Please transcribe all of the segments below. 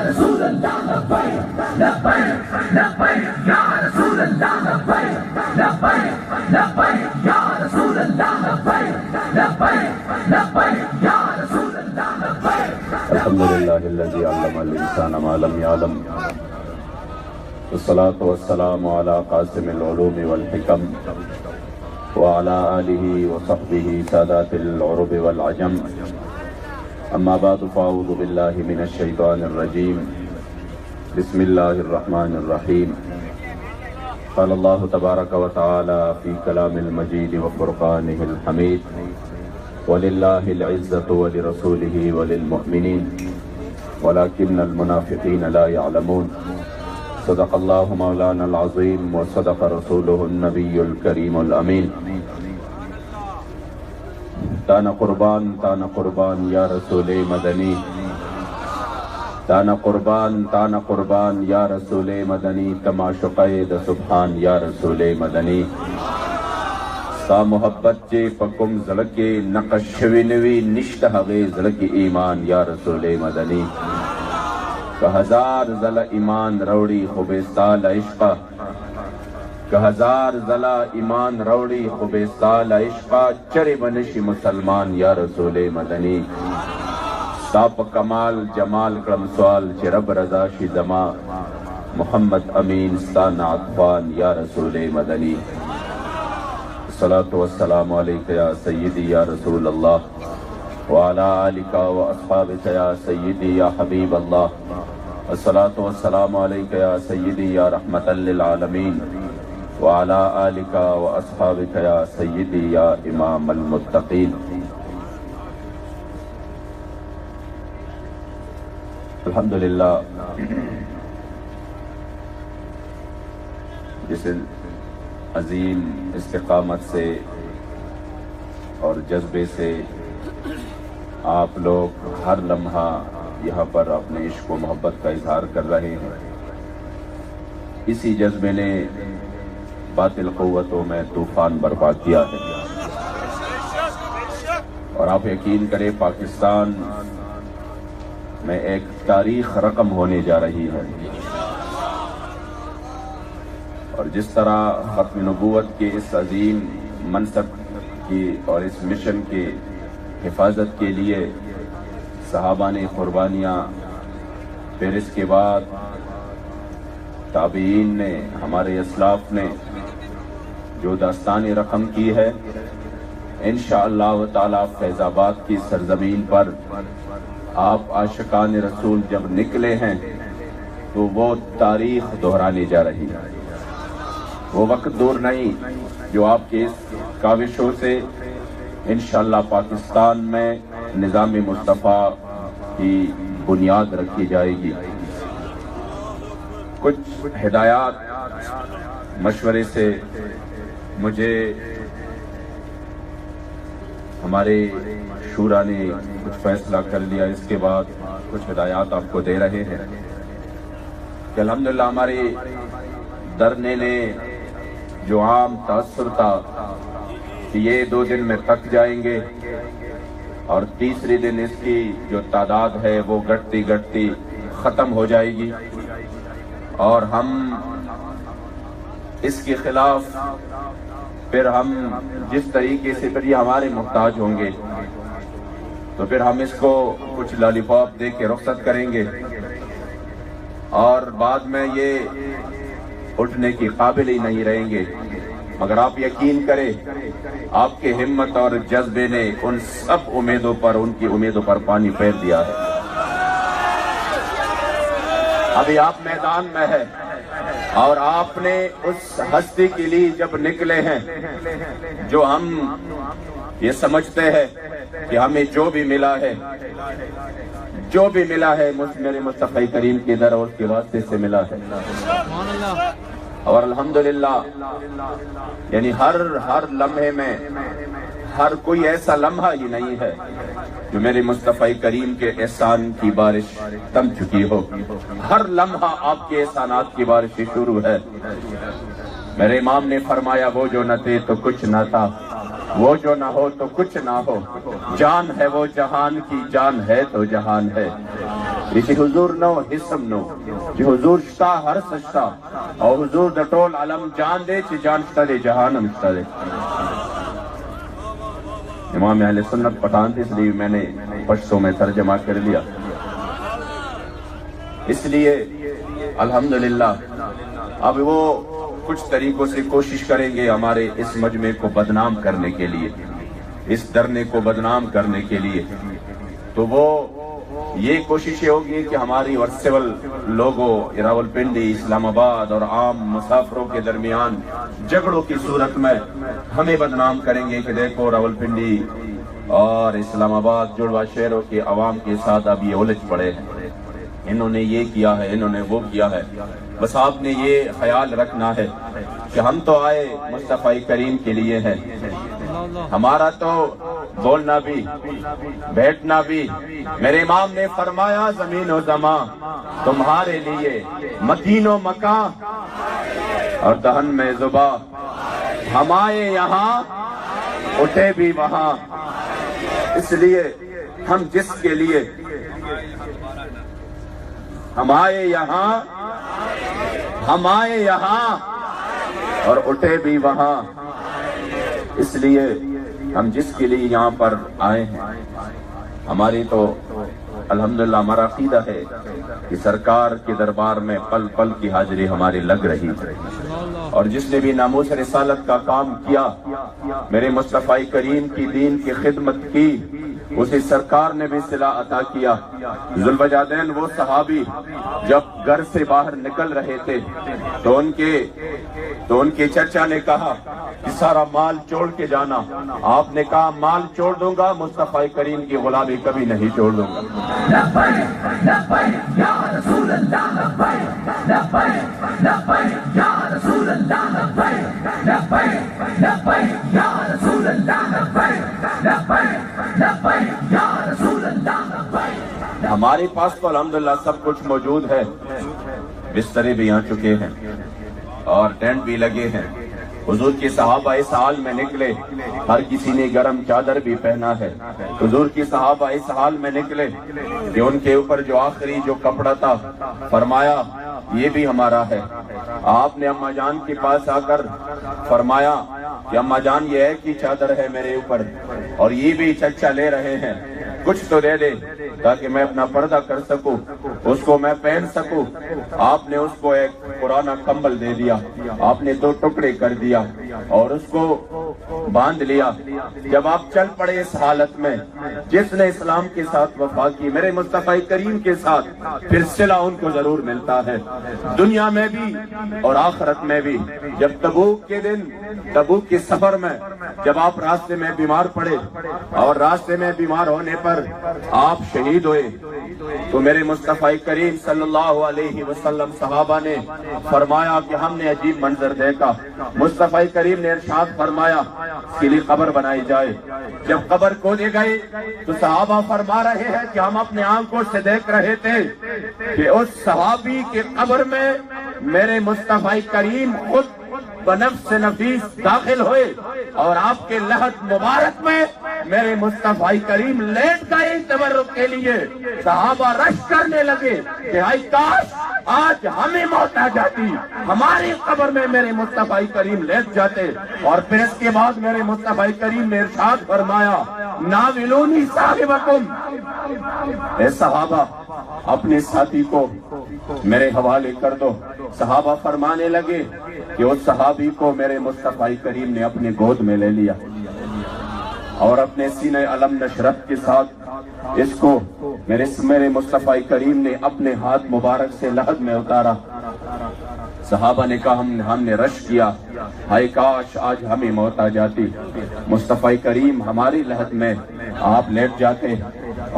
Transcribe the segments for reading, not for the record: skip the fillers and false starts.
رسول اللہ لبیک لبیک لبیک یا رسول اللہ لبیک لبیک لبیک یا رسول اللہ لبیک لبیک لبیک یا رسول اللہ لبیک. الحمد للہ الذی علم الانسان ما لم یعلم والصلاة والسلام علی قاسم العلوم والحکم وعلى آلہ وصحبہ سادات العرب والعجم. اما بعد فاعوذ باللہ من الشیطان الرجیم. بسم اللہ الرحمن الرحیم. قال اللہ تبارک و تعالی فی کلام المجید وفرقانہ الحمید. وللہ العزة ولرسولہ وللمؤمنین ولكن المنافقین لا يعلمون. صدق اللہ مولانا العظیم وصدق رسولہ النبی الکریم الامین. تانا قربان یا رسول مدنی. تانا قربان یا رسول مدنی. تماشقید سبحان یا رسول مدنی. ستا محبت چے پکم زلکی نقش شوینوی نشت حغی زلکی ایمان یا رسول مدنی. کہ ہزار زل ایمان روڑی خوبستال عشقہ. کہ ہزار زلا ایمان روڑی خوبستال عشقہ. چرے بنشی مسلمان یا رسول مدنی. ساپ کمال جمال کرم سوال چے رب رضا شی زما. محمد امین ستان عطفان یا رسول مدنی. الصلاة والسلام علیکہ یا سیدی یا رسول اللہ وعلی آلکہ و اصحابکہ یا سیدی یا حبیب اللہ. الصلاة والسلام علیکہ یا سیدی یا رحمتا للعالمین وعلی آلکہ و اصحابکہ یا سیدی یا امام المتقین. الحمدللہ جس عظیم استقامت سے اور جذبے سے آپ لوگ ہر لمحہ یہاں پر اپنے عشق و محبت کا اظہار کر رہے ہیں، اسی جذبے نے باطل قوتوں میں طوفان برپا کیا ہے. اور آپ یقین کریں پاکستان میں ایک تاریخ رقم ہونے جا رہی ہے. اور جس طرح ختم نبوت کے اس عظیم منصب کی اور اس مشن کی حفاظت کے لیے صحابہ نے قربانیاں، پھر اس کے بعد تابعین نے، ہمارے اسلاف نے جو داستان رقم کی ہے، انشاءاللہ تعالی فیض آباد کی سرزمین پر آپ عاشقان رسول جب نکلے ہیں تو وہ تاریخ دہرانے جا رہی ہے. وہ وقت دور نہیں جو آپ کے اس کاوشوں سے انشاءاللہ پاکستان میں نظام مصطفیٰ کی بنیاد رکھی جائے گی. کچھ ہدایات مشورے سے مجھے ہمارے شورا نے کچھ فیصلہ کر لیا. اس کے بعد کچھ ہدایات آپ کو دے رہے ہیں کہ الحمدللہ ہمارے دھرنے نے جو عام تاثر تھا کہ یہ 2 دن میں تک جائیں گے اور تیسری دن اس کی جو تعداد ہے وہ گھٹتی گھٹتی ختم ہو جائے گی، اور ہم اس کے خلاف پھر ہم جس طریقے سے پھر یہ ہمارے محتاج ہوں گے تو پھر ہم اس کو کچھ لالی پاپ دے کے رخصت کریں گے اور بعد میں یہ اٹھنے کی قابل ہی نہیں رہیں گے. مگر آپ یقین کریں آپ کے ہمت اور جذبے نے ان سب امیدوں پر، ان کی امیدوں پر پانی پھیر دیا ہے. ابھی آپ میدان میں ہیں اور آپ نے اس ہستی کے لیے جب نکلے ہیں جو ہم یہ سمجھتے ہیں کہ ہمیں جو بھی ملا ہے میرے مصطفی کریم کے در اور کے واسطے سے ملا ہے. اور الحمدللہ یعنی ہر لمحے میں ہر کوئی ایسا لمحہ ہی نہیں ہے جو میرے مصطفی کریم کے احسان کی بارش تم چکی ہو. ہر لمحہ آپ کے احسانات کی بارش شروع ہے. میرے امام نے فرمایا وہ جو نہ تھے تو کچھ نہ تھا، وہ جو نہ ہو تو کچھ نہ ہو. جان ہے وہ جہان کی، جان ہے تو جہان ہے. یہ حضور نو حسم نو جی حضور شتا ہر سشتا اور حضور دا ٹول علم جان دے چی جان شتا دے جہانم شتا دے. امام اہل سنت پٹھان تھے اس لیے میں نے پشتوں میں ترجمہ کر لیا. اس لیے الحمدللہ اب وہ کچھ طریقوں سے کوشش کریں گے ہمارے اس مجمع کو بدنام کرنے کے لیے, اس دھرنے کو بدنام کرنے کے لیے. تو وہ یہ کوششیں ہوگی کہ ہماری ورسول لوگوں راولپنڈی, اسلام آباد اور عام مسافروں کے درمیان جھگڑوں کی صورت میں ہمیں بدنام کریں گے کہ دیکھو راولپنڈی اور اسلام آباد جڑواں شہروں کے عوام کے ساتھ اب یہ الجھ پڑے ہیں, انہوں نے یہ کیا ہے, انہوں نے وہ کیا ہے. بس آپ نے یہ خیال رکھنا ہے کہ ہم تو آئے مصطفی کریم کے لیے ہیں. ہمارا تو بولنا بھی بیٹھنا بھی, میرے امام نے فرمایا زمین و زمان تمہارے لیے, مکین و مکان اور دہن میں زباں, ہم آئے یہاں اٹھے بھی وہاں. اس لیے ہم جس کے لیے ہم آئے یہاں, ہم آئے یہاں اور اٹھے بھی وہاں. اس لیے ہم جس کے لیے یہاں پر آئے ہیں, ہماری تو الحمدللہ ہمارا عقیدہ ہے کہ سرکار کے دربار میں پل پل کی حاضری ہماری لگ رہی ہے. اور جس نے بھی ناموس رسالت کا کام کیا, میرے مصطفی کریم کی دین کی خدمت کی, اسے سرکار نے بھی صلہ عطا کیا. ذوالوجہین وہ صحابی جب گھر سے باہر نکل رہے تھے تو ان کے چچا نے کہا کہ سارا مال چھوڑ کے جانا. آپ نے کہا مال چھوڑ دوں گا, مصطفی کریم کی غلامی کبھی نہیں چھوڑ دوں گا. لبیک لبیک یا رسول اللہ, لبیک لبیک لبیک یا رسول اللہ, لبیک لبیک لبیک یا رسول اللہ, لبیک لبیک لبیک یا رسول اللہ, لبیک. ہمارے پاس تو الحمدللہ سب کچھ موجود ہے, بسترے بھی آ چکے ہیں اور ٹینٹ بھی لگے ہیں. حضور کے صحابہ اس حال میں نکلے, ہر کسی نے گرم چادر بھی پہنا ہے. حضور کی صحابہ اس حال میں نکلے کہ ان کے اوپر جو آخری جو کپڑا تھا, فرمایا یہ بھی ہمارا ہے. آپ نے اماں جان کے پاس آ کر فرمایا کہ اماں جان یہ ہے کہ چادر ہے میرے اوپر اور یہ بھی چچا لے رہے ہیں, کچھ تو دے دے تاکہ میں اپنا پردہ کر سکوں, اس کو میں پہن سکوں. آپ نے اس کو ایک پرانا کمبل دے دیا, آپ نے 2 ٹکڑے کر دیا اور اس کو باندھ لیا. جب آپ چل پڑے اس حالت میں, جس نے اسلام کے ساتھ وفا کی, میرے مصطفی کریم کے ساتھ, پھر صلہ ان کو ضرور ملتا ہے دنیا میں بھی اور آخرت میں بھی. جب تبوک کے دن, تبوک کے سفر میں جب آپ راستے میں بیمار پڑے اور راستے میں بیمار ہونے پر آپ شہید ہوئے, تو میرے مصطفی کریم صلی اللہ علیہ وسلم صحابہ نے فرمایا کہ ہم نے عجیب منظر دیکھا. مصطفی کریم نے ارشاد فرمایا اس کے لیے قبر بنائی جائے. جب قبر کھودے گئے تو صحابہ فرما رہے ہیں کہ ہم اپنے آنکھوں سے دیکھ رہے تھے کہ اس صحابی کے قبر میں میرے مصطفی کریم خود بنفس نفیس داخل ہوئے اور آپ کے لحد مبارک میں میرے مصطفی کریم لیٹ گئے تبرک کے لیے. صحابہ رش کرنے لگے کہ آئی کاش آج ہمیں موت آ جاتی, ہماری قبر میں میرے مصطفی کریم لیٹ جاتے. اور پھر اس کے بعد میرے مصطفی کریم نے ارشاد فرمایا ناولونی صاحبکم, اے صحابہ اپنے ساتھی کو میرے حوالے کر دو. صحابہ فرمانے لگے کہ اس صحابی کو میرے مصطفی کریم نے اپنے گود میں لے لیا اور اپنے سینہ علم نشرت کے ساتھ اس کو میرے مصطفی کریم نے اپنے ہاتھ مبارک سے لحد میں اتارا. صحابہ نے کہا ہم نے رش کیا, ہائے کاش آج ہمیں موت آ جاتی, مصطفی کریم ہماری لحد میں آپ لیٹ جاتے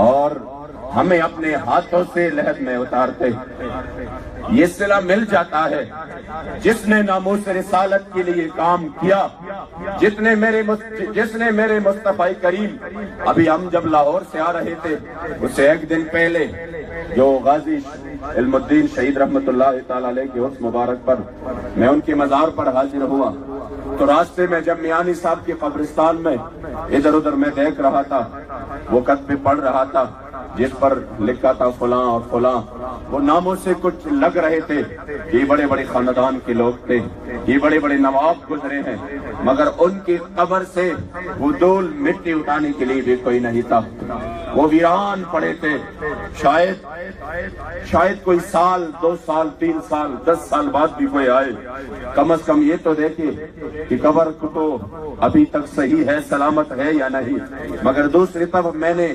اور ہمیں اپنے ہاتھوں سے لحد میں اتارتے. یہ صلہ مل جاتا ہے جس نے ناموس رسالت کے لیے کام کیا, جس نے میرے مصطفی کریم, ابھی ہم جب لاہور سے آ رہے تھے اس سے 1 دن پہلے جو غازی علم الدین شہید رحمت اللہ تعالی علیہ کے عرس مبارک پر میں ان کے مزار پر حاضر ہوا, تو راستے میں جب میانی صاحب کے قبرستان میں ادھر ادھر میں دیکھ رہا تھا, وہ خط پہ پڑھ رہا تھا جس پر لکھا تھا فلاں اور فلاں، وہ ناموں سے کچھ لگ رہے تھے، یہ بڑے بڑے خاندان کے لوگ تھے، یہ بڑے بڑے نواب گزرے ہیں، مگر ان کی قبر سے وہ دھول مٹی اٹھانے کے لیے بھی کوئی نہیں تھا، وہ ویران پڑے تھے۔ شاید کوئی سال، 2 سال، 3 سال، 10 سال بعد بھی کوئی آئے، کم از کم یہ تو دیکھے کہ قبر کو تو ابھی تک صحیح ہے، سلامت ہے یا نہیں۔ مگر دوسری طرف میں نے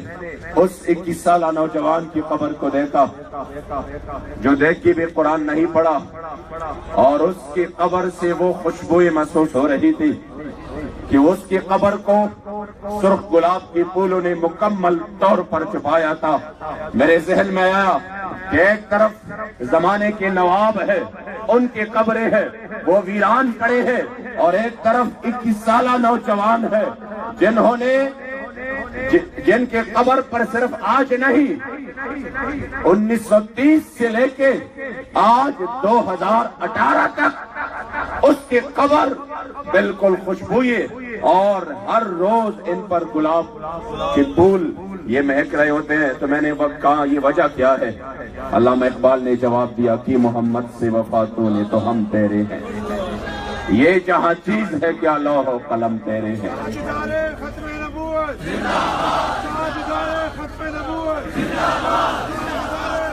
اس 21 سالہ نوجوان کی قبر کو دیکھا جو دیکھ کے بھی قرآن نہیں پڑھا، اور اس کی قبر سے وہ خوشبوئیں محسوس ہو رہی تھی کہ اس کی قبر کو سرخ گلاب کی پھولوں نے مکمل طور پر چھپایا تھا۔ میرے ذہن میں آیا کہ ایک طرف زمانے کے نواب ہے، ان کی قبریں ہیں، وہ ویران پڑے ہیں، اور ایک طرف 21 سالہ نوجوان ہے جن کے قبر پر صرف آج نہیں، 1930 سے لے کے آج 2018 تک اس کی قبر بالکل خوشبوئیں، اور ہر روز ان پر گلاب کے پھول یہ مہک رہے ہوتے ہیں۔ تو میں نے کہا یہ وجہ کیا ہے؟ علامہ اقبال نے جواب دیا کہ محمد سے وفا تو نے تو ہم تیرے ہیں، یہ جہاں چیز ہے کیا لوح و قلم تیرے ہیں۔ ختم نبوت زندہ باد، ختم نبوت زندہ باد،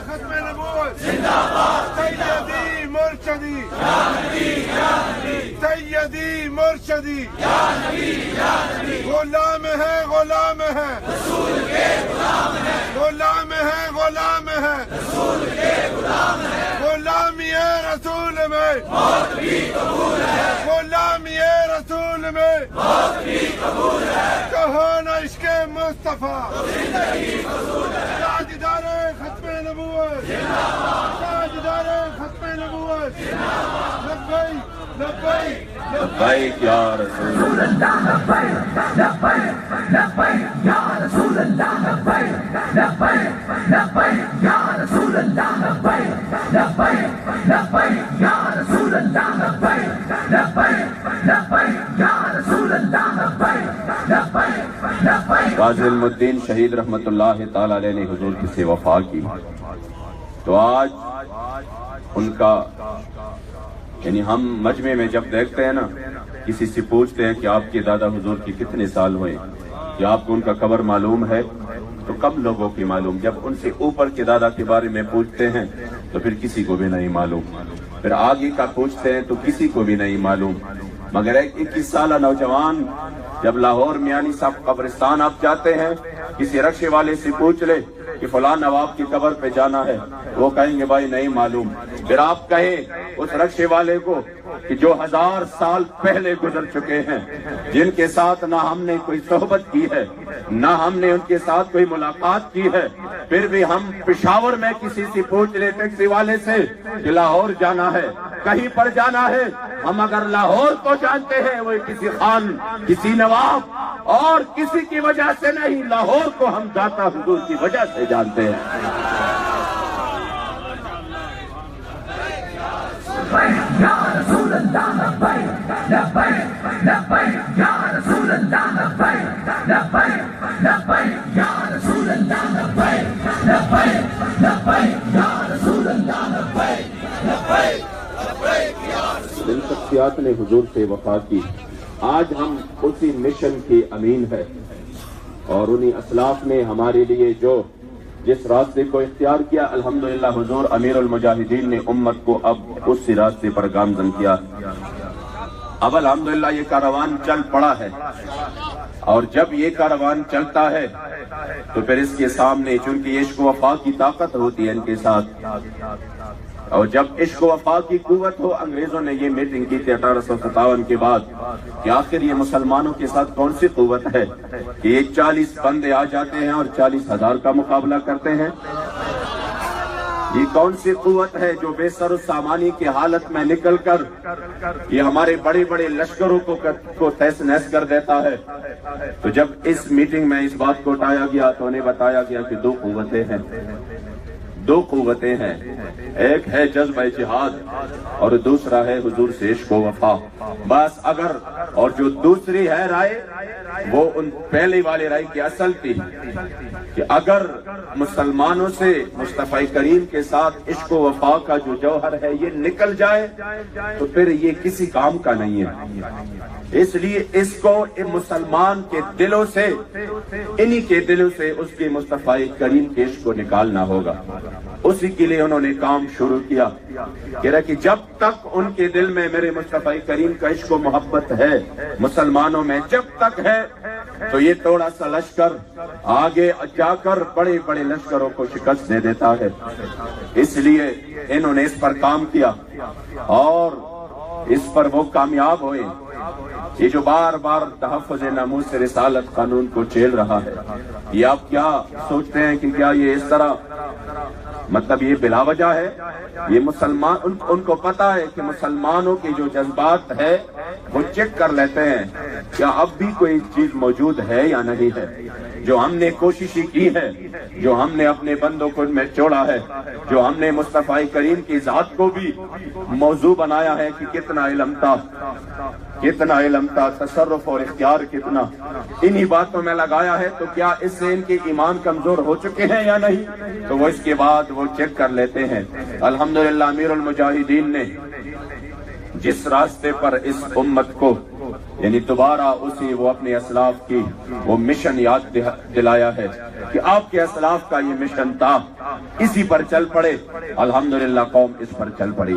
ختم نبوت زندہ باد، سیدی مرشدی یا نبی یا نبی، سیدی مرشدی یا نبی یا نبی، غلام ہے غلام ہے رسول کے غلام ہے، غلام ہے غلام ہے رسول کے غلام ہے، غلامی رسول میں موت بھی قبول ہے، غلامی رسول میں موت بھی قبول ہے، کہو نا عشق مصطفیٰ زندگی فضول ہے، تاجدار ختم نبوت زندہ باد، تاجدار ختم نبوت زندہ باد، لبیک لبیک لبیک یا رسول اللہ، لبیک لبیک لبیک یا رسول اللہ، لبیک لبیک لبیک یا رسول اللہ، لبیک لبیک لبیک یا رسول اللہ، لبیک لبیک لبیک یا رسول اللہ، لبیک لبیک لبیک۔ غازی علم الدین شہید رحمت اللہ تعالی علیہ نے حضور کی سے وفا کی، تو آج ان کا یعنی ہم مجمع میں جب دیکھتے ہیں نا، کسی سے پوچھتے ہیں کہ آپ کے دادا حضور کی کتنے سال ہوئے، کیا آپ کو ان کا قبر معلوم ہے؟ تو کم لوگوں کی معلوم، جب ان سے اوپر کے دادا کے بارے میں پوچھتے ہیں تو پھر کسی کو بھی نہیں معلوم، پھر آگے کا پوچھتے ہیں تو کسی کو بھی نہیں معلوم۔ مگر ایک 21 سالہ نوجوان جب لاہور میانی صاحب قبرستان آپ جاتے ہیں، کسی رکشے والے سے پوچھ لے کہ فلاں نواب کی قبر پہ جانا ہے، وہ کہیں گے بھائی نہیں معلوم۔ پھر آپ کہیں اس رکشے والے کو کہ جو 1000 سال پہلے گزر چکے ہیں، جن کے ساتھ نہ ہم نے کوئی صحبت کی ہے، نہ ہم نے ان کے ساتھ کوئی ملاقات کی ہے، پھر بھی ہم پشاور میں کسی سے پوچھ لے ٹیکسی والے سے کہ لاہور جانا ہے، کہیں پر جانا ہے، ہم اگر لاہور کو جانتے ہیں وہ کسی خان، کسی نواب اور کسی کی وجہ سے نہیں، لاہور کو ہم داتا حضور کی وجہ سے جانتے ہیں۔ یا رسول اللہ، لبیک لبیک لبیک یا رسول اللہ، لبیک لبیک لبیک یا رسول اللہ، لبیک لبیک لبیک یا رسول اللہ، لبیک لبیک لبیک یا رسول اللہ۔ جن شخصیات نے حضور سے وفا کی، آج ہم اسی مشن کے امین ہیں، اور انہی اسلاف نے ہمارے لیے جو جس راستے کو اختیار کیا، الحمدللہ حضور امیر المجاہدین نے امت کو اب اسی راستے پر گامزن کیا۔ اب الحمدللہ یہ کاروان چل پڑا ہے، اور جب یہ کاروان چلتا ہے تو پھر اس کے سامنے چونکہ عشق و وفا کی طاقت ہوتی ہے ان کے ساتھ، اور جب عشق و وفا کی قوت ہو، انگریزوں نے یہ میٹنگ کی تھی 1857 کے بعد کہ آخر یہ مسلمانوں کے ساتھ کون سی قوت ہے کہ یہ 40 بندے آ جاتے ہیں اور 40,000 کا مقابلہ کرتے ہیں؟ یہ کون سی قوت ہے جو بے سر و سامانی کی حالت میں نکل کر یہ ہمارے بڑے بڑے لشکروں کو تہس نہس کر دیتا ہے؟ تو جب اس میٹنگ میں اس بات کو اٹھایا گیا تو انہیں بتایا گیا کہ دو قوتیں ہیں، ایک ہے جذبہ جہاد اور دوسرا ہے حضور سے عشق و وفا۔ بس اگر اور جو دوسری ہے رائے وہ ان پہلی والی رائے کی اصل تھی کہ اگر مسلمانوں سے مصطفی کریم کے ساتھ عشق و وفا کا جو جوہر ہے یہ نکل جائے تو پھر یہ کسی کام کا نہیں ہے۔ اس لیے اس کو مسلمان کے دلوں سے، انہی کے دلوں سے اس کے مصطفی کریم کے عشق کو نکالنا ہوگا۔ اسی کے لیے انہوں نے کام شروع کیا کہ جب تک ان کے دل میں میرے مصطفی کریم کا عشق و محبت ہے، مسلمانوں میں جب تک ہے، تو یہ تھوڑا سا لشکر آگے جا کر بڑے بڑے لشکروں کو شکست دے دیتا ہے۔ اس لیے انہوں نے اس پر کام کیا اور اس پر وہ کامیاب ہوئے۔ یہ جو بار بار تحفظ ناموس رسالت قانون کو چیل رہا ہے، یہ آپ کیا سوچتے ہیں کہ کیا یہ اس طرح مطلب یہ بلا وجہ ہے؟ یہ مسلمان ان کو پتا ہے کہ مسلمانوں کے جو جذبات ہے وہ چیک کر لیتے ہیں کیا اب بھی کوئی چیز موجود ہے یا نہیں ہے۔ جو ہم نے کوششیں کی ہے، جو ہم نے اپنے بندوں کو میں چھوڑا ہے، جو ہم نے مصطفی کریم کی ذات کو بھی موضوع بنایا ہے کہ کتنا علم تھا، تصرف اور اختیار کتنا، انہی باتوں میں لگایا ہے، تو کیا اس سے ان کے ایمان کمزور ہو چکے ہیں یا نہیں؟ تو وہ اس کے بعد وہ چیک کر لیتے ہیں۔ الحمدللہ امیر المجاہدین نے جس راستے پر اس امت کو یعنی دوبارہ اسی وہ اپنے اسلاف کی وہ مشن یاد دلایا ہے کہ آپ کے اسلاف کا یہ مشن تھا، اسی پر چل پڑے۔ الحمدللہ قوم اس پر چل پڑی۔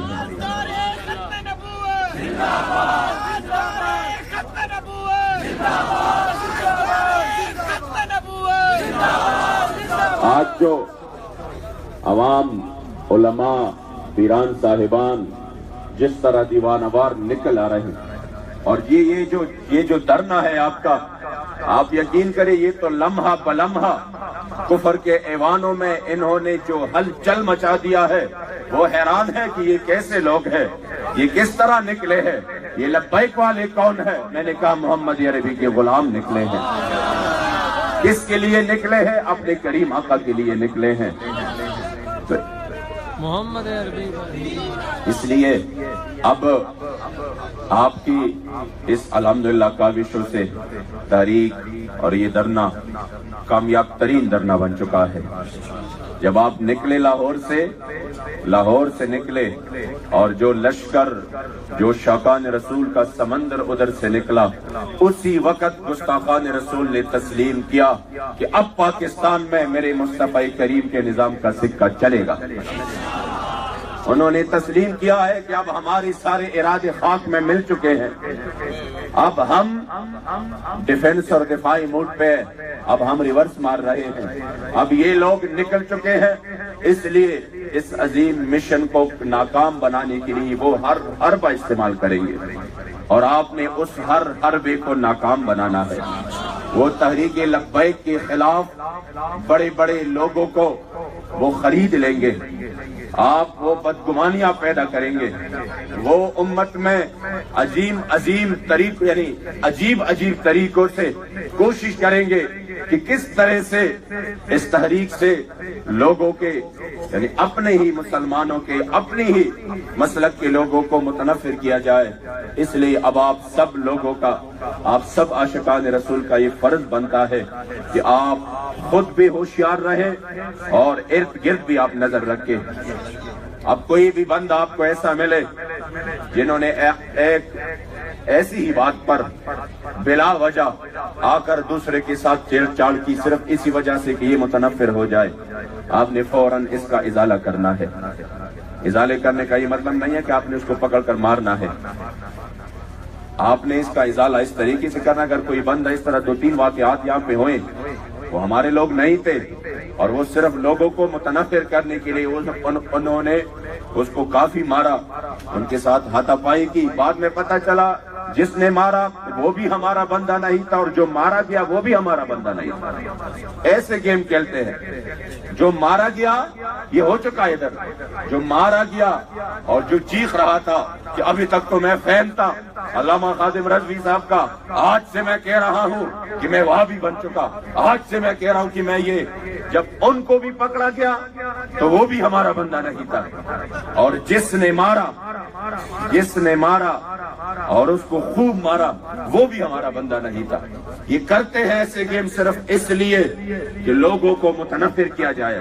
آج جو عوام، علماء، پیران صاحبان جس طرح دیوانہ وار نکل آ رہے ہیں، اور یہ جو دھرنا ہے آپ کا، آپ یقین کریں یہ تو لمحہ بلمحہ کفر کے ایوانوں میں انہوں نے جو ہلچل مچا دیا ہے، وہ حیران ہے کہ یہ کیسے لوگ ہیں، یہ کس طرح نکلے ہیں، یہ لبیک والے کون ہیں؟ میں نے کہا محمد عربی کے غلام نکلے ہیں۔ کس کے لیے نکلے ہیں؟ اپنے کریم آقا کے لیے نکلے ہیں۔ محمد عربی۔ اس لیے اب آپ کی اس الحمدللہ کاوشوں سے تحریک اور یہ دھرنا کامیاب ترین دھرنا بن چکا ہے۔ جب آپ نکلے لاہور سے نکلے اور جو لشکر، جو شاقان رسول کا سمندر ادھر سے نکلا، اسی وقت گستاخان رسول نے تسلیم کیا کہ اب پاکستان میں میرے مصطفی کریم کے نظام کا سکہ چلے گا۔ انہوں نے تسلیم کیا ہے کہ اب ہمارے سارے ارادے خاک میں مل چکے ہیں، اب ہم ڈیفنس اور دفاعی موڈ پہ، اب ہم ریورس مار رہے ہیں، اب یہ لوگ نکل چکے ہیں۔ اس لیے اس عظیم مشن کو ناکام بنانے کے لیے وہ ہر حربہ استعمال کریں گے، اور آپ نے اس ہر حربے کو ناکام بنانا ہے۔ وہ تحریک لبیک کے خلاف بڑے بڑے لوگوں کو وہ خرید لیں گے، آپ وہ بدگمانیاں پیدا کریں گے، وہ امت میں عجیب طریقوں سے کوشش کریں گے کہ کس طرح سے اس تحریک سے لوگوں کے یعنی اپنے ہی مسلمانوں کے، اپنی ہی مسلک کے لوگوں کو متنفر کیا جائے۔ اس لیے اب آپ سب لوگوں کا، آپ سب عاشقان رسول کا یہ فرض بنتا ہے کہ آپ خود بھی ہوشیار رہیں اور ارد گرد بھی آپ نظر رکھیں۔ اب کوئی بھی بندہ آپ کو ایسا ملے جنہوں نے ایک ایسی ہی بات پر بلا وجہ آ کر دوسرے کے ساتھ چھیڑ چھاڑ کی صرف اسی وجہ سے کہ یہ متنفر ہو جائے، آپ نے فوراً اس کا ازالہ کرنا ہے۔ ازالے کرنے کا یہ مطلب نہیں ہے کہ آپ نے اس کو پکڑ کر مارنا ہے، آپ نے اس کا ازالہ اس طریقے سے کرنا۔ اگر کوئی بندہ اس طرح 2-3 واقعات یہاں پہ ہوئے، وہ ہمارے لوگ نہیں تھے اور وہ صرف لوگوں کو متنفر کرنے کے لیے انہوں نے اس کو کافی مارا، ان کے ساتھ ہاتھا پائی کی، بعد میں پتہ چلا جس نے مارا وہ بھی ہمارا بندہ نہیں تھا اور جو مارا گیا وہ بھی ہمارا بندہ نہیں تھا۔ ایسے گیم کھیلتے ہیں۔ جو مارا گیا یہ ہو چکا ادھر، جو مارا گیا اور جو چیخ رہا تھا کہ ابھی تک تو میں فین تھا علامہ خادم رضوی صاحب کا، آج سے میں کہہ رہا ہوں کہ میں وہاں بھی بن چکا، آج سے میں کہہ رہا ہوں کہ میں یہ، جب ان کو بھی پکڑا گیا تو وہ بھی ہمارا بندہ نہیں تھا، اور جس نے مارا اور اس کو خوب مارا وہ بھی ہمارا بندہ نہیں تھا۔ یہ کرتے ہیں ایسے گیم صرف اس لیے کہ لوگوں کو متنفر کیا جائے.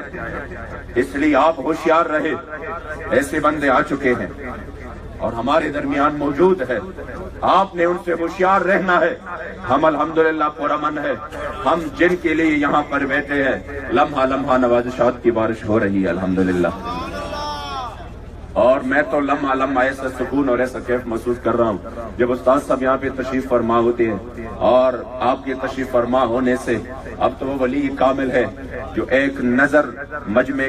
اس لیے آپ ہوشیار رہے. ایسے بندے آ چکے ہیں اور ہمارے درمیان موجود ہے. آپ نے ان سے ہوشیار رہنا ہے. ہم الحمدللہ پرامن ہے. ہم جن کے لیے یہاں پر بیٹھے ہیں لمحہ لمحہ نوازشات کی بارش ہو رہی ہے الحمدللہ. اور میں تو لمحہ لمحہ ایسا سکون اور ایسا کیف محسوس کر رہا ہوں جب استاد صاحب یہاں پہ تشریف فرما ہوتے ہیں. اور آپ کے تشریف فرما ہونے سے اب تو وہ ولی کامل ہے جو ایک نظر مجمع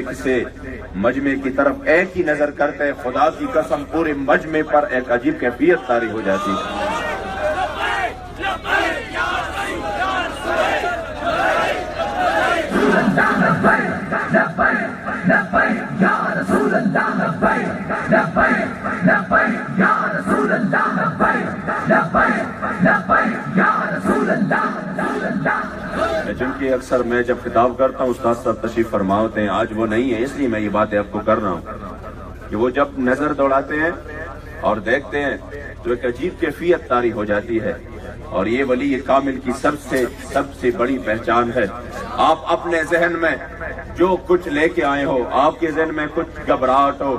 کی طرف ایک ہی نظر کرتے ہیں. خدا کی قسم پورے مجمع پر ایک عجیب کیفیت طاری ہو جاتی ہے. جن کی اکثر میں جب خطاب کرتا ہوں استاد صاحب تشریف فرما ہوتے ہیں. آج وہ نہیں ہے اس لیے میں یہ باتیں آپ کو کر رہا ہوں کہ وہ جب نظر دوڑاتے ہیں اور دیکھتے ہیں تو ایک عجیب کیفیت طاری ہو جاتی ہے. اور یہ ولی کامل کی سب سے بڑی پہچان ہے. آپ اپنے ذہن میں جو کچھ لے کے آئے ہو, آپ کے ذہن میں کچھ گھبراہٹ ہو,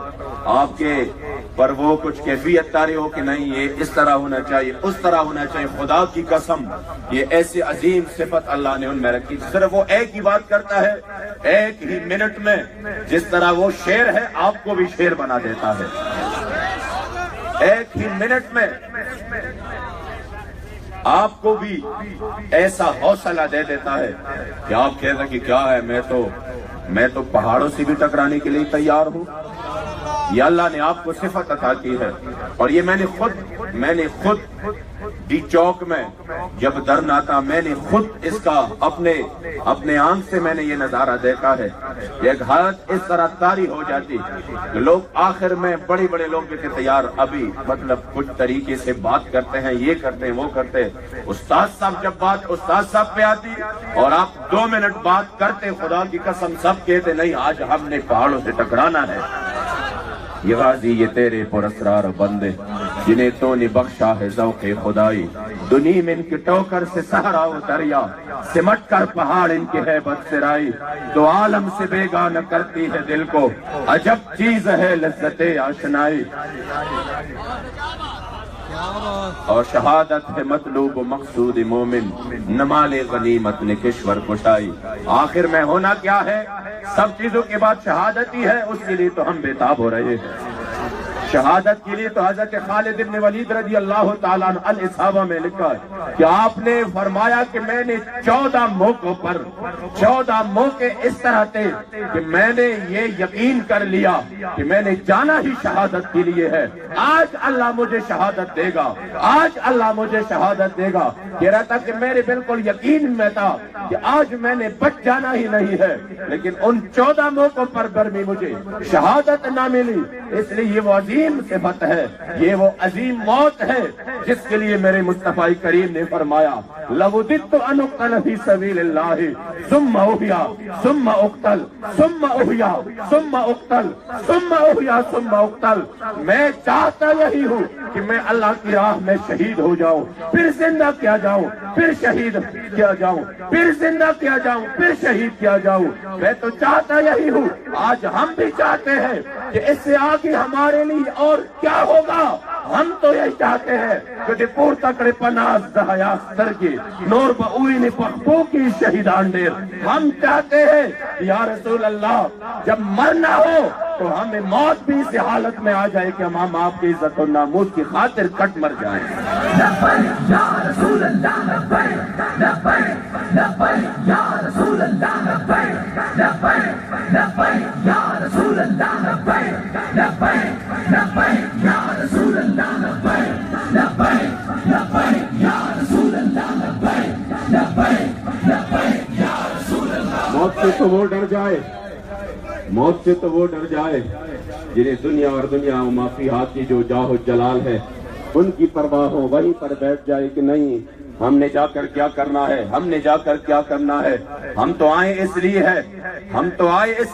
آپ کے پر وہ کچھ کیفیت طاری ہو کہ نہیں یہ اس طرح ہونا چاہیے اس طرح ہونا چاہیے, خدا کی قسم یہ ایسے عظیم صفت اللہ نے ان میں رکھی. صرف وہ ایک ہی بات کرتا ہے, ایک ہی منٹ میں جس طرح وہ شیر ہے آپ کو بھی شیر بنا دیتا ہے. ایک ہی منٹ میں آپ کو بھی ایسا حوصلہ دے دیتا ہے کہ آپ کہتے ہیں کہ کیا ہے, میں تو پہاڑوں سے بھی ٹکرانے کے لیے تیار ہوں. یہ اللہ نے آپ کو صفت عطا کی ہے. اور یہ میں نے خود ڈی چوک میں جب درن آتا میں نے خود اس کا اپنے آنکھ سے میں نے یہ نظارہ دیکھا ہے. ایک حالت اس طرح طاری ہو جاتی کہ لوگ آخر میں بڑے لوگ بھی تیار ابھی مطلب کچھ طریقے سے بات کرتے ہیں, یہ کرتے ہیں وہ کرتے ہیں. استاد صاحب جب بات استاد صاحب پہ آتی اور آپ 2 منٹ بات کرتے, خدا کی قسم سب کہتے نہیں آج ہم نے پہاڑوں سے ٹکرانا ہے. یہ غازی یہ تیرے پر اسرار بندے جنہیں تو نے بخشا ہے ذوق خدائی. دنیا میں ان کے ٹوکر سے سہرا و دریا سمٹ کر پہاڑ ان کی ہیبت سے رائی. تو عالم سے بیگانہ کرتی ہے دل کو عجب چیز ہے لذت آشنائی. اور شہادت ہے مطلوب و مقصود مومن نمال غنیمت نے کشور کشائی. آخر میں ہونا کیا ہے, سب چیزوں کے بعد شہادت ہی ہے. اس کے لیے تو ہم بےتاب ہو رہے ہیں. شہادت کے لیے تو حضرت خالد بن ولید رضی اللہ تعالیٰ عنہ الاصابہ میں لکھا ہے کہ آپ نے فرمایا کہ میں نے 14 موقعوں پر 14 موقع اس طرح تھے کہ میں نے یہ یقین کر لیا کہ میں نے جانا ہی شہادت کے لیے ہے. آج اللہ مجھے شہادت دے گا, آج اللہ مجھے شہادت دے گا. کہہ رہا تھا کہ میرے بالکل یقین میں تھا کہ آج میں نے بچ جانا ہی نہیں ہے, لیکن ان 14 موقعوں پر بھی مجھے شہادت نہ ملی. اس لیے یہ وہ عظیم صفت ہے, یہ وہ عظیم موت ہے جس کے لیے میرے مصطفیٰ کریم نے فرمایا لو ددت ان اقتل فی سبیل اللہ ثم احیا ثم اقتل ثم احیا ثم اقتل ثم احیا ثم اقتل. میں چاہتا یہی ہوں کہ میں اللہ کی راہ میں شہید ہو جاؤں, پھر زندہ کیا جاؤں, پھر شہید کیا جاؤں, پھر زندہ کیا جاؤں, پھر شہید کیا جاؤں. میں تو چاہتا یہی ہوں. آج ہم بھی چاہتے ہیں کہ اس سے آگے ہمارے لیے اور کیا ہوگا. ہم تو یہی چاہتے ہیں کہ پور تکڑے پناز دہیا سرگی نور بوئی پختو کی شہیدان دیر. ہم چاہتے ہیں یا رسول اللہ جب مرنا ہو تو ہمیں موت بھی اس حالت میں آ جائے کہ ہم آپ کی عزت و ناموس کی خاطر کٹ مر جائیں. لبیک یا رسول اللہ لبیک لبیک لبیک یا رسول اللہ لبیک لبیک لبیک یا رسول اللہ لبیک لبیک لبیک یا رسول اللہ لبیک لبیک لبیک یا رسول اللہ لبیک لبیک لبیک یا رسول اللہ. موت سے تو وہ ڈر جائے, موت سے تو وہ ڈر جائے جنہیں دنیا اور دنیا و ما فیہا کی جو جاہ و جلال ہے ان کی پرواہ ہو وہیں پر بیٹھ جائے کہ نہیں ہم نے جا کر کیا کرنا ہے، ہم نے جا کر کیا کرنا ہے، ہم تو آئے اس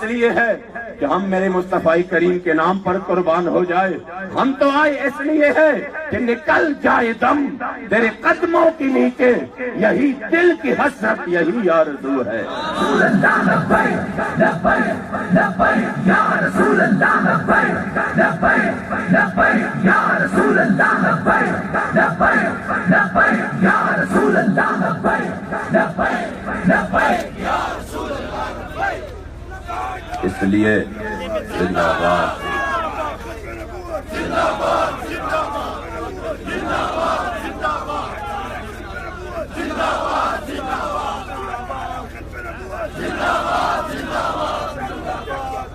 لیے ہے کہ ہم میرے مصطفی کریم کے نام پر قربان ہو جائے، ہم تو آئے اس لیے ہے کہ نکل جائے دم تیرے قدموں کے نیچے، یہی دل کی حسرت، یہی آرزو ہے۔ رسول اللہ لبیک لبیک لبیک یا رسول اللہ لبیک لبیک لبیک یا رسول اللہ لبیک لبیک لبیک یا رسول اللہ لبیک لبیک لبیک یا رسول اللہ لبیک۔ اس لیے زندہ باد، زندہ باد، زندہ باد، زندہ باد، زندہ باد، زندہ باد، زندہ باد، زندہ باد، زندہ باد،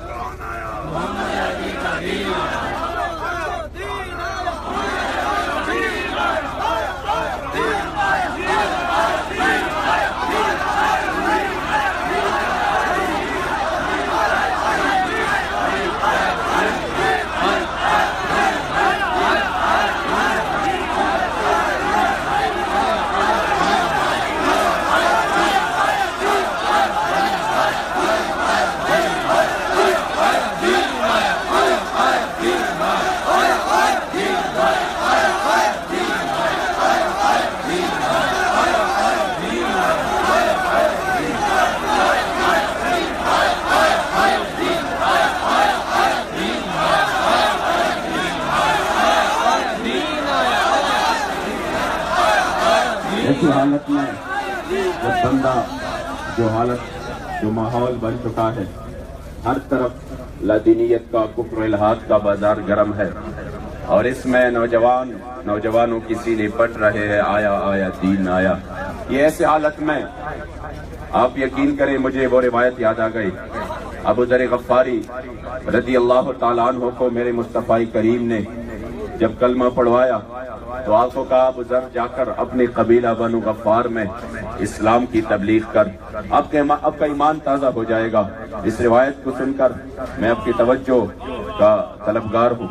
ایسی حالت میں جب بندہ جو ماحول بن چکا ہے، ہر طرف لادینیت کا، کفر الحاد کا بازار گرم ہے، اور اس میں نوجوانوں کی سینے پٹ رہے ہیں، آیا دین آیا۔ یہ ایسی حالت میں آپ یقین کریں مجھے وہ روایت یاد آ گئی، ابو ذر غفاری رضی اللہ تعالیٰ عنہ کو میرے مصطفی کریم نے جب کلمہ پڑھوایا تو آپ کو کہا ابو ذر جا کر اپنے قبیلہ بنو غفار میں اسلام کی تبلیغ کر، آپ کا ایمان تازہ ہو جائے گا۔ اس روایت کو سن کر میں آپ کی توجہ کا طلبگار ہوں۔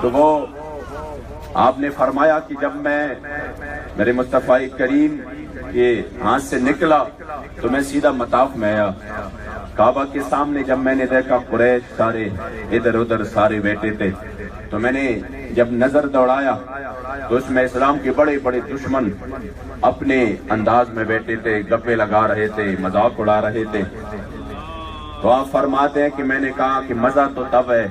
تو وہ آپ نے فرمایا کہ جب میں میرے مصطفی کریم کے ہاتھ سے نکلا تو میں سیدھا مطاف میں آیا، کعبہ کے سامنے جب میں نے دیکھا قریش سارے ادھر ادھر سارے بیٹھے تھے، تو میں نے جب نظر دوڑایا تو اس میں اسلام کے بڑے بڑے دشمن اپنے انداز میں بیٹھے تھے، گپے لگا رہے تھے، مذاق اڑا رہے تھے۔ تو آپ فرماتے ہیں کہ میں نے کہا کہ مزہ تو تب ہے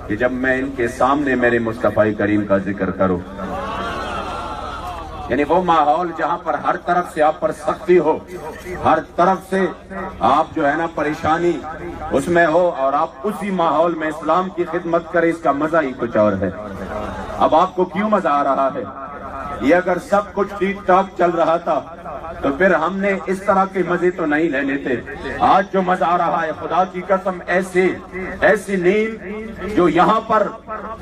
کہ جب میں ان کے سامنے میرے مصطفی کریم کا ذکر کروں، یعنی وہ ماحول جہاں پر ہر طرف سے آپ پر سختی ہو، ہر طرف سے آپ جو ہے نا پریشانی اس میں ہو، اور آپ اسی ماحول میں اسلام کی خدمت کریں، اس کا مزہ ہی کچھ اور ہے۔ اب آپ کو کیوں مزہ آ رہا ہے؟ یہ اگر سب کچھ ٹھیک ٹھاک چل رہا تھا تو پھر ہم نے اس طرح کے مزے تو نہیں لینے تھے۔ آج جو مزہ آ رہا ہے خدا کی قسم، ایسی نیند جو یہاں پر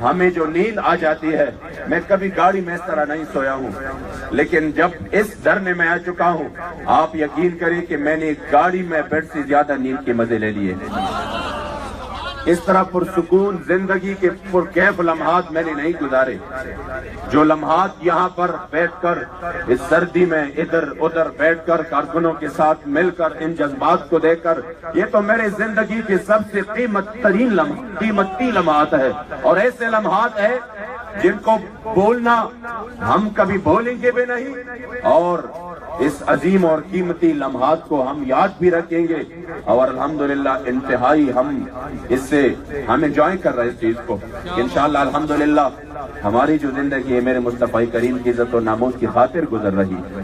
ہمیں جو نیند آ جاتی ہے، میں کبھی گاڑی میں اس طرح نہیں سویا ہوں، لیکن جب اس دھرنے میں آ چکا ہوں آپ یقین کریں کہ میں نے گاڑی میں بیٹھ سے زیادہ نیند کے مزے لے لیے۔ اس طرح پرسکون زندگی کے پرکیف لمحات میں نے نہیں گزارے، جو لمحات یہاں پر بیٹھ کر اس سردی میں ادھر ادھر بیٹھ کر کارکنوں کے ساتھ مل کر ان جذبات کو دیکھ کر، یہ تو میرے زندگی کے سب سے قیمتی لمحات ہے، اور ایسے لمحات ہیں جن کو بولنا ہم کبھی بولیں گے بھی نہیں، اور اس عظیم اور قیمتی لمحات کو ہم یاد بھی رکھیں گے، اور الحمدللہ انتہائی ہم اس سے ہم انجوائے کر رہے اس چیز کو۔ انشاءاللہ الحمدللہ ہماری جو زندگی ہے میرے مصطفی کریم کی عزت و ناموس کی خاطر گزر رہی ہے۔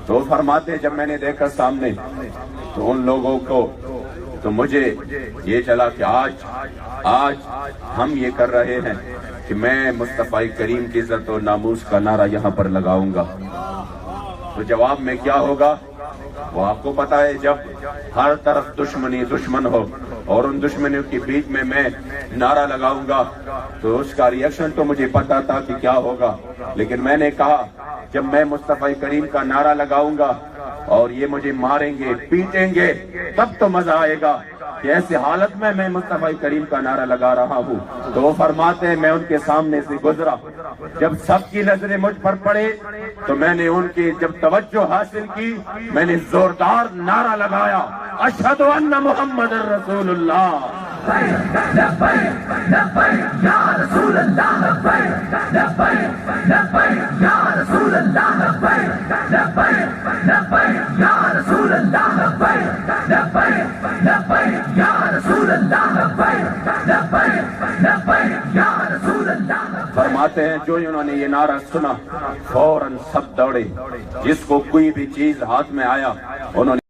تو فرماتے ہیں جب میں نے دیکھا سامنے تو ان لوگوں کو، تو مجھے یہ چلا کہ آج ہم یہ کر رہے ہیں کہ میں مصطفی کریم کی عزت و ناموس کا نعرہ یہاں پر لگاؤں گا، تو جواب میں کیا ہوگا وہ آپ کو پتا ہے۔ جب ہر طرف دشمن ہو اور ان دشمنوں کے بیچ میں نعرہ لگاؤں گا تو اس کا ریئیکشن تو مجھے پتا تھا کہ کیا ہوگا، لیکن میں نے کہا جب میں مصطفی کریم کا نعرہ لگاؤں گا اور یہ مجھے ماریں گے پیٹیں گے تب تو مزہ آئے گا کہ ایسی حالت میں مصطفیٰ کریم کا نعرہ لگا رہا ہوں. تو وہ فرماتے ہیں میں ان کے سامنے سے گزرا, جب سب کی نظریں مجھ پر پڑے تو میں نے ان کی جب توجہ حاصل کی, میں نے زوردار نعرہ لگایا, اشہد ان محمد رسول اللہ. لبیک لبیک یا رسول اللہ, لبیک لبیک لبیک یا رسول اللہ, لبیک لبیک لبیک یا رسول اللہ, لبیک لبیک لبیک یا رسول اللہ, لبیک لبیک لبیک یا رسول اللہ. فرماتے ہیں جو انہوں نے یہ نعرہ سنا فوراً سب دوڑے, جس کو کوئی بھی چیز ہاتھ میں آیا انہوں نے